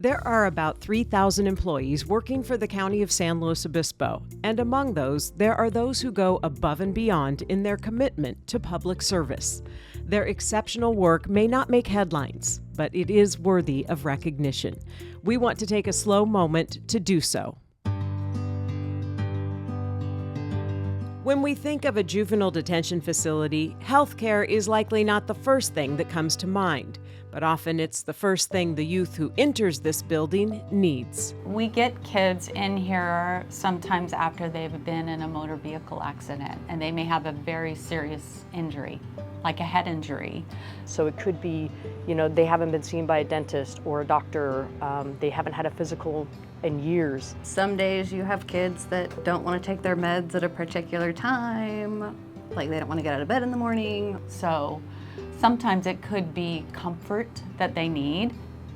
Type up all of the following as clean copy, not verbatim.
There are about 3,000 employees working for the County of San Luis Obispo, and among those, there are those who go above and beyond in their commitment to public service. Their exceptional work may not make headlines, but it is worthy of recognition. We want to take a slow moment to do so. When we think of a juvenile detention facility, healthcare is likely not the first thing that comes to mind, but often it's the first thing the youth who enters this building needs. We get kids in here sometimes after they've been in a motor vehicle accident, and they may have a very serious injury, like a head injury. So it could be, they haven't been seen by a dentist or a doctor, they haven't had a physical in years. Some days you have kids that don't want to take their meds at a particular time, like they don't want to get out of bed in the morning. So sometimes it could be comfort that they need,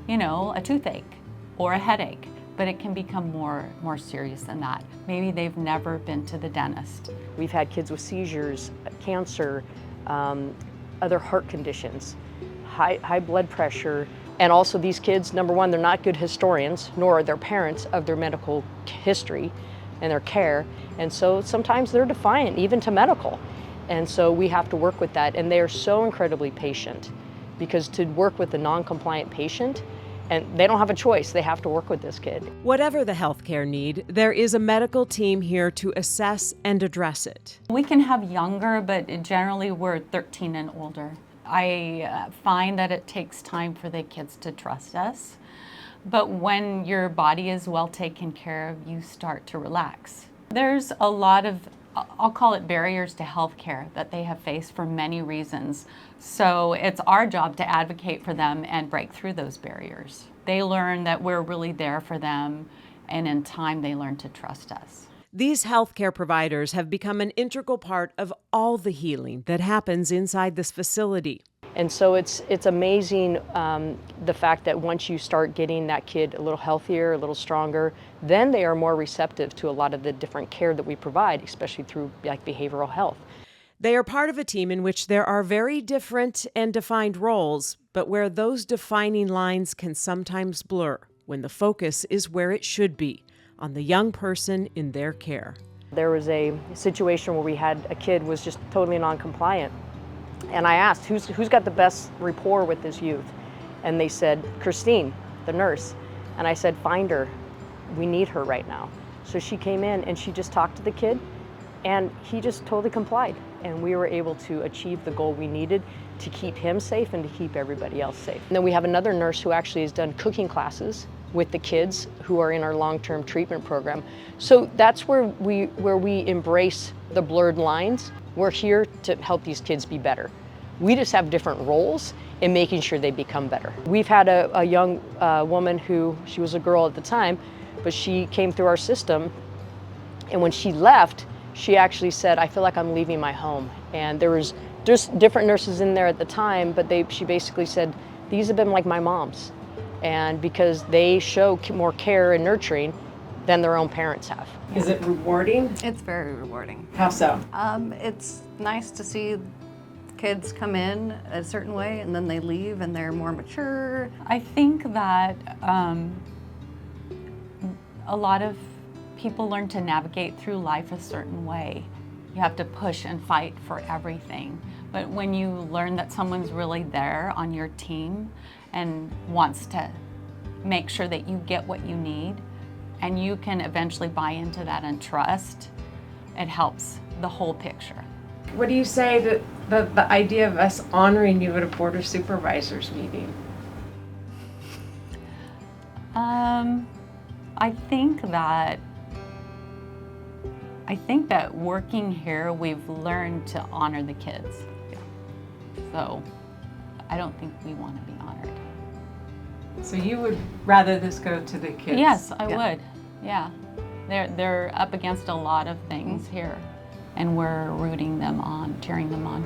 a toothache or a headache, but it can become more serious than that. Maybe they've never been to the dentist. We've had kids with seizures, cancer, other heart conditions, high blood pressure. And also these kids, number one, they're not good historians, nor are their parents of their medical history and their care. And so sometimes they're defiant, even to medical. And so we have to work with that. And they are so incredibly patient, because to work with a non-compliant patient, and they don't have a choice, they have to work with this kid. Whatever the healthcare need, there is a medical team here to assess and address it. We can have younger, but generally we're 13 and older. I find that it takes time for the kids to trust us, but when your body is well taken care of, you start to relax. There's a lot of, I'll call it barriers to healthcare that they have faced for many reasons. So it's our job to advocate for them and break through those barriers. They learn that we're really there for them, and in time they learn to trust us. These healthcare providers have become an integral part of all the healing that happens inside this facility. And so it's amazing the fact that once you start getting that kid a little healthier, a little stronger, then they are more receptive to a lot of the different care that we provide, especially through like behavioral health. They are part of a team in which there are very different and defined roles, but where those defining lines can sometimes blur when the focus is where it should be, on the young person in their care. There was a situation where we had a kid was just totally non-compliant. And I asked, who's got the best rapport with this youth? And they said, Christine, the nurse. And I said, find her. We need her right now. So she came in and she just talked to the kid, and he just totally complied. And we were able to achieve the goal we needed to keep him safe and to keep everybody else safe. And then we have another nurse who actually has done cooking classes with the kids who are in our long-term treatment program. So that's where we embrace the blurred lines. We're here to help these kids be better. We just have different roles in making sure they become better. We've had a young woman who, she was a girl at the time, but she came through our system, and when she left, she actually said, I feel like I'm leaving my home. And there was just different nurses in there at the time, but she basically said, these have been like my moms. And because they show more care and nurturing than their own parents have. Is it rewarding? It's very rewarding. How so? It's nice to see kids come in a certain way and then they leave and they're more mature. I think that a lot of people learn to navigate through life a certain way. You have to push and fight for everything. But when you learn that someone's really there on your team and wants to make sure that you get what you need, and you can eventually buy into that and trust, it helps the whole picture. What do you say to the idea of us honoring you at a Board of Supervisors meeting? I think that working here, we've learned to honor the kids. Yeah. So I don't think we want to be honored. So you would rather this go to the kids? Yes, I would. Yeah. They're up against a lot of things here, and we're rooting them on, cheering them on.